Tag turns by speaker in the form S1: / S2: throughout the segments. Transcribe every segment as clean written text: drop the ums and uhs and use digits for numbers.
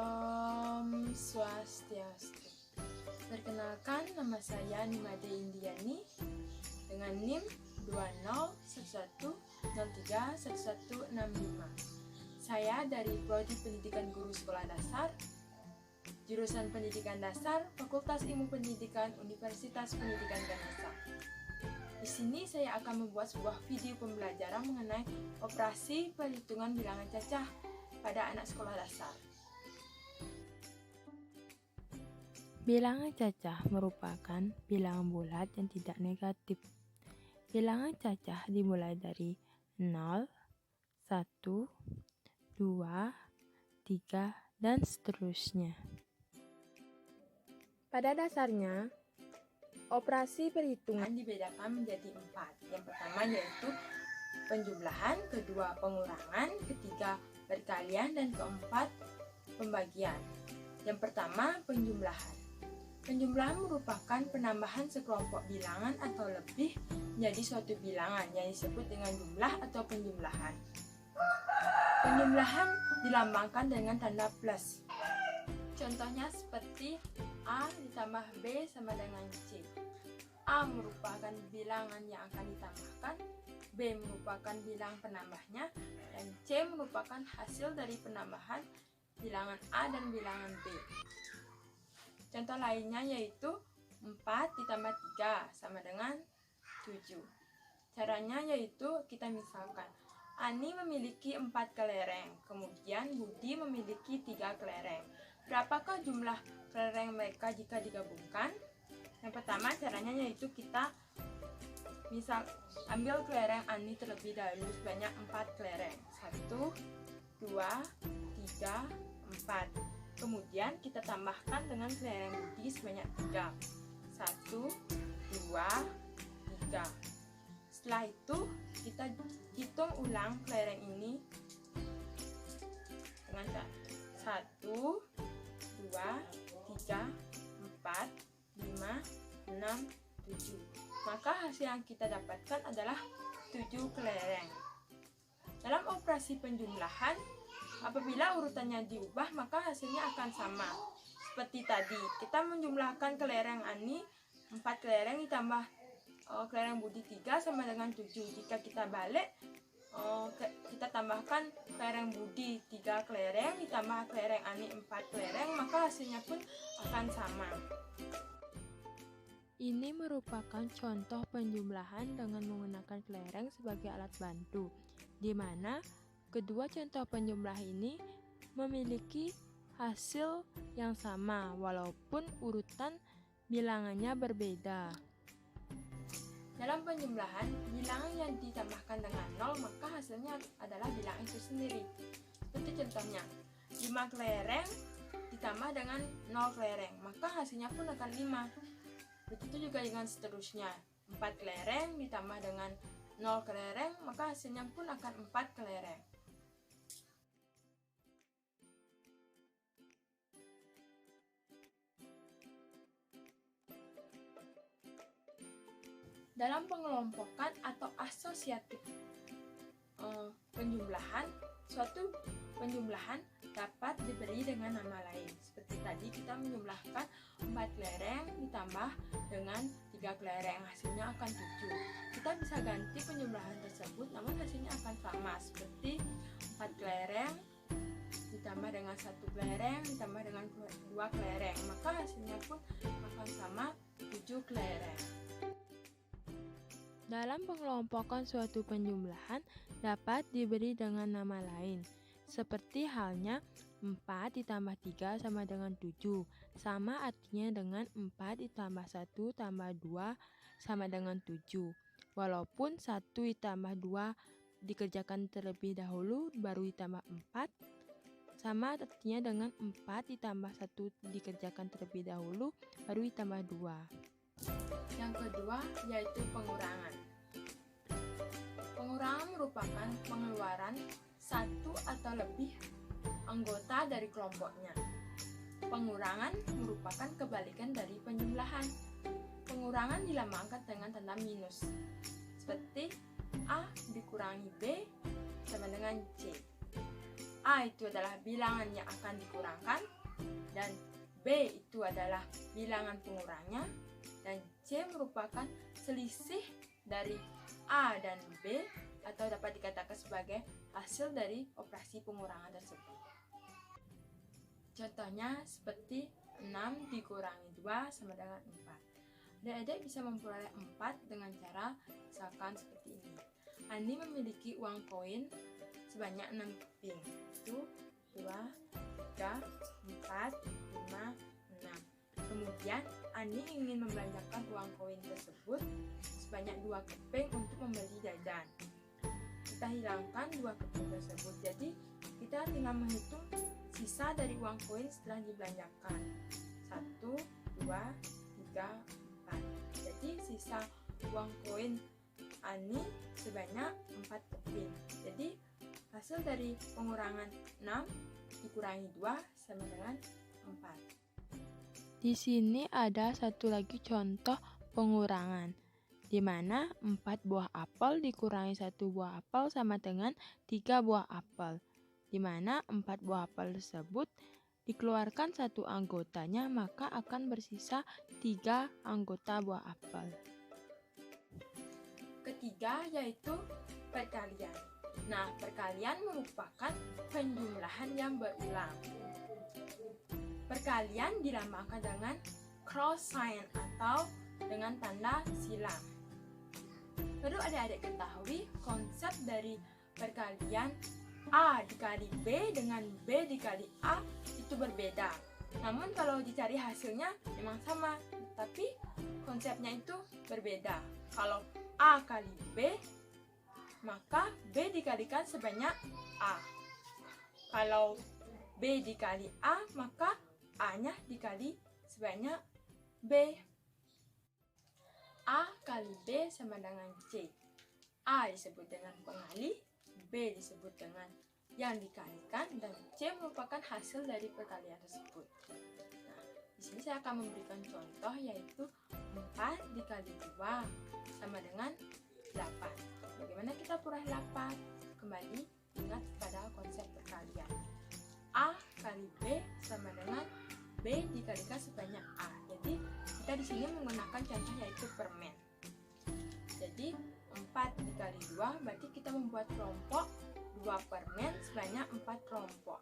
S1: Om Swastiastu. Perkenalkan, nama saya Nimade Indiani dengan NIM 2011031165. Saya dari Prodi Pendidikan Guru Sekolah Dasar, jurusan Pendidikan Dasar, Fakultas Ilmu Pendidikan, Universitas Pendidikan Ganesha. Di sini saya akan membuat sebuah video pembelajaran mengenai operasi perhitungan bilangan cacah pada anak sekolah dasar.
S2: Bilangan cacah merupakan bilangan bulat yang tidak negatif. Bilangan cacah dimulai dari 0, 1, 2, 3, dan seterusnya. Pada dasarnya, operasi perhitungan
S1: Dibedakan menjadi 4. Yang pertama yaitu penjumlahan, kedua pengurangan, ketiga perkalian, dan keempat pembagian. Yang pertama penjumlahan. Penjumlahan merupakan penambahan sekelompok bilangan atau lebih menjadi suatu bilangan yang disebut dengan jumlah atau penjumlahan. Penjumlahan dilambangkan dengan tanda plus. Contohnya seperti A ditambah B sama dengan C. A merupakan bilangan yang akan ditambahkan, B merupakan bilangan penambahnya, dan C merupakan hasil dari penambahan bilangan A dan bilangan B. Contoh lainnya yaitu 4 ditambah 3 sama dengan 7. Caranya yaitu kita misalkan Ani memiliki 4 kelereng, kemudian Budi memiliki 3 kelereng. Berapakah jumlah kelereng mereka jika digabungkan? Yang pertama caranya yaitu kita ambil kelereng Ani terlebih dahulu sebanyak 4 kelereng. 1, 2, 3, 4. Kemudian kita tambahkan dengan kelereng Budi sebanyak 3. 1, 2, 3. Setelah itu kita hitung ulang kelereng ini dengan 1, 2, 3, 4, 5, 6, 7. Maka hasil yang kita dapatkan adalah 7 kelereng. Dalam operasi penjumlahan, apabila urutannya diubah, maka hasilnya akan sama. Seperti tadi, kita menjumlahkan kelereng Ani 4 kelereng ditambah kelereng Budi 3 sama dengan 7. Jika kita balik, kita tambahkan kelereng Budi 3 kelereng ditambah kelereng Ani 4 kelereng, maka hasilnya pun akan sama.
S2: ini merupakan contoh penjumlahan dengan menggunakan kelereng sebagai alat bantu, di mana kedua contoh penjumlah ini memiliki hasil yang sama walaupun urutan bilangannya berbeda.
S1: Dalam penjumlahan, bilangan yang ditambahkan dengan 0 maka hasilnya adalah bilangan itu sendiri. Seperti contohnya, 5 kelereng ditambah dengan 0 kelereng, maka hasilnya pun akan 5. Begitu juga dengan seterusnya, 4 kelereng ditambah dengan 0 kelereng, maka hasilnya pun akan 4 kelereng. Dalam pengelompokan atau asosiatif penjumlahan, suatu penjumlahan dapat diberi dengan nama lain. Seperti tadi kita menjumlahkan 4 kelereng ditambah dengan 3 kelereng, hasilnya akan 7. Kita bisa ganti penjumlahan tersebut namun hasilnya akan sama, seperti 4 kelereng ditambah dengan 1 kelereng ditambah dengan 2 kelereng, maka hasilnya pun akan sama, 7 kelereng.
S2: Dalam pengelompokan suatu penjumlahan dapat diberi dengan nama lain, seperti halnya 4 ditambah 3 sama dengan 7, sama artinya dengan 4 ditambah 1 tambah 2 sama dengan 7. Walaupun 1 ditambah 2 dikerjakan terlebih dahulu baru ditambah 4, sama artinya dengan 4 ditambah 1 dikerjakan terlebih dahulu baru ditambah 2.
S1: Yang kedua yaitu pengurangan. Pengurangan merupakan pengeluaran satu atau lebih anggota dari kelompoknya. Pengurangan merupakan kebalikan dari penjumlahan. Pengurangan dilambangkan dengan tanda minus, seperti A dikurangi B sama dengan C. A itu adalah bilangan yang akan dikurangkan, dan B itu adalah bilangan pengurangnya, dan C merupakan selisih dari A dan B atau dapat dikatakan sebagai hasil dari operasi pengurangan tersebut. Contohnya seperti 6 dikurangi 2 sama dengan 4. Adik-adik bisa memperoleh 4 dengan cara misalkan seperti ini. Ani memiliki uang koin sebanyak 6 keping. Itu 2, 3, 4, 5, 6. Kemudian Ani ingin membelanjakan uang koin tersebut sebanyak 2 keping untuk membeli jajan. Kita hilangkan 2 keping tersebut. Jadi kita tinggal menghitung sisa dari uang koin setelah dibelanjakan. 1, 2, 3, 4. Jadi sisa uang koin Ani sebanyak 4 keping. Jadi hasil dari pengurangan 6 dikurangi 2 sama dengan 4.
S2: Di sini ada satu lagi contoh pengurangan, di mana 4 buah apel dikurangi 1 buah apel sama dengan 3 buah apel, di mana 4 buah apel tersebut dikeluarkan satu anggotanya, maka akan bersisa 3 anggota buah apel.
S1: Ketiga yaitu perkalian. Nah, perkalian merupakan penjumlahan yang berulang. Perkalian dilambangkan dengan cross sign atau dengan tanda silang. Perlu adik-adik ketahui konsep dari perkalian A dikali B dengan B dikali A itu berbeda. Namun kalau dicari hasilnya memang sama, tapi konsepnya itu berbeda. Kalau A kali B, maka B dikalikan sebanyak A. Kalau B dikali A, maka A-nya dikali sebanyak B. A kali B sama dengan C. A disebut dengan pengali, B disebut dengan yang dikalikan, dan C merupakan hasil dari perkalian tersebut. Nah, di sini saya akan memberikan contoh yaitu 4 dikali 2 sama dengan 8. Bagaimana kita peroleh 8? Kembali ingat pada konsep perkalian. A kali B sama dengan B dikalikan sebanyak A. Jadi kita di sini menggunakan contoh yaitu permen. Jadi 4 dikali 2 berarti kita membuat kelompok 2 permen sebanyak 4 kelompok.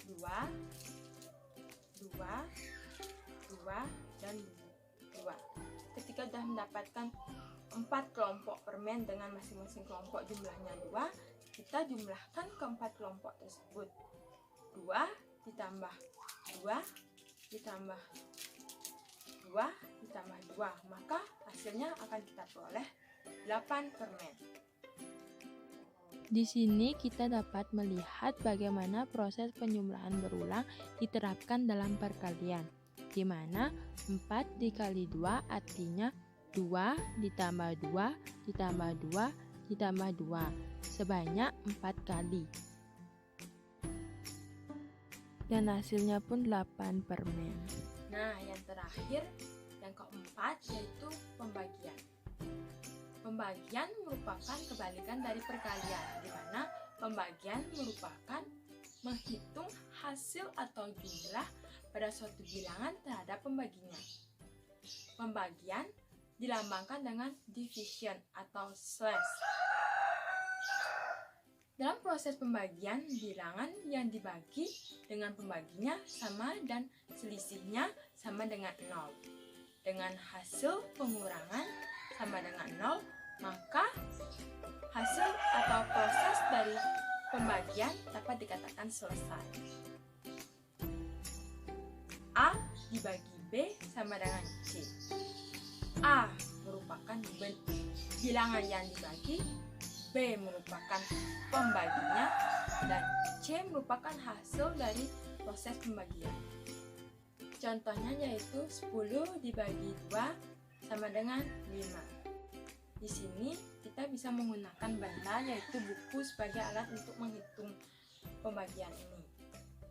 S1: 2, 2, 2, dan 2. Ketika sudah mendapatkan 4 kelompok permen dengan masing-masing kelompok jumlahnya 2, kita jumlahkan ke 4 kelompok tersebut. 2 ditambah 2 ditambah 2 ditambah 2, maka hasilnya akan kita peroleh 8 permen.
S2: Di sini kita dapat melihat bagaimana proses penjumlahan berulang diterapkan dalam perkalian, di mana 4 dikali 2 artinya 2 ditambah 2 ditambah 2 ditambah 2 sebanyak 4 kali. Dan hasilnya pun 8 permen.
S1: Nah, yang terakhir, yang keempat yaitu pembagian. Pembagian merupakan kebalikan dari perkalian, di mana pembagian merupakan menghitung hasil atau jumlah pada suatu bilangan terhadap pembaginya. Pembagian dilambangkan dengan division atau slash. Dalam proses pembagian, bilangan yang dibagi dengan pembaginya sama dan selisihnya sama dengan 0. Dengan hasil pengurangan sama dengan 0, maka hasil atau proses dari pembagian dapat dikatakan selesai. A dibagi B sama dengan C. A merupakan bilangan yang dibagi, B merupakan pembaginya, dan C merupakan hasil dari proses pembagian. Contohnya yaitu 10 dibagi 2 sama dengan 5. Di sini kita bisa menggunakan benda yaitu buku sebagai alat untuk menghitung pembagian ini.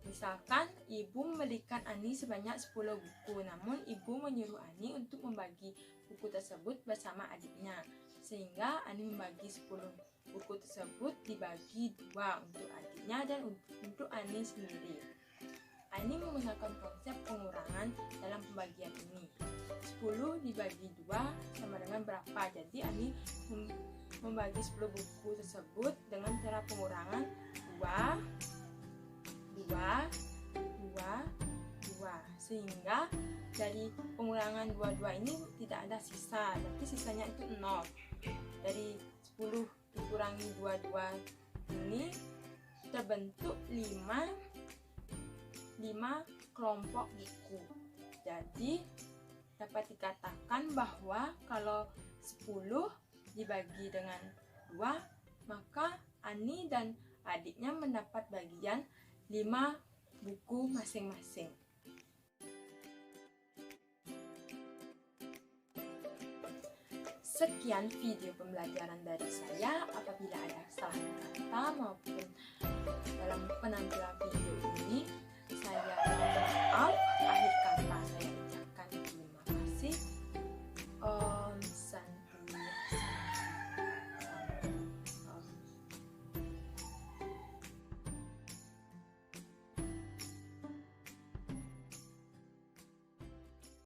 S1: Misalkan ibu membelikan Ani sebanyak 10 buku, namun ibu menyuruh Ani untuk membagi buku tersebut bersama adiknya, sehingga Ani membagi 10 buku tersebut dibagi 2 untuk adiknya dan untuk Ani sendiri. Ani menggunakan menggunakan konsep pengurangan dalam pembagian ini. 10 dibagi 2 sama dengan berapa? Jadi Ani membagi 10 buku tersebut dengan cara pengurangan 2, 2, 2, 2, sehingga dari pengurangan 22 ini tidak ada sisa, tapi sisanya itu 0. Dari 10 dikurangi 22 ini terbentuk 5 kelompok buku. Jadi dapat dikatakan bahwa kalau 10 dibagi dengan 2, maka Ani dan adiknya mendapat bagian 5 buku masing-masing. Sekian video pembelajaran dari saya. Apabila ada salah kata maupun dalam penampilan video ini, saya mohon maaf.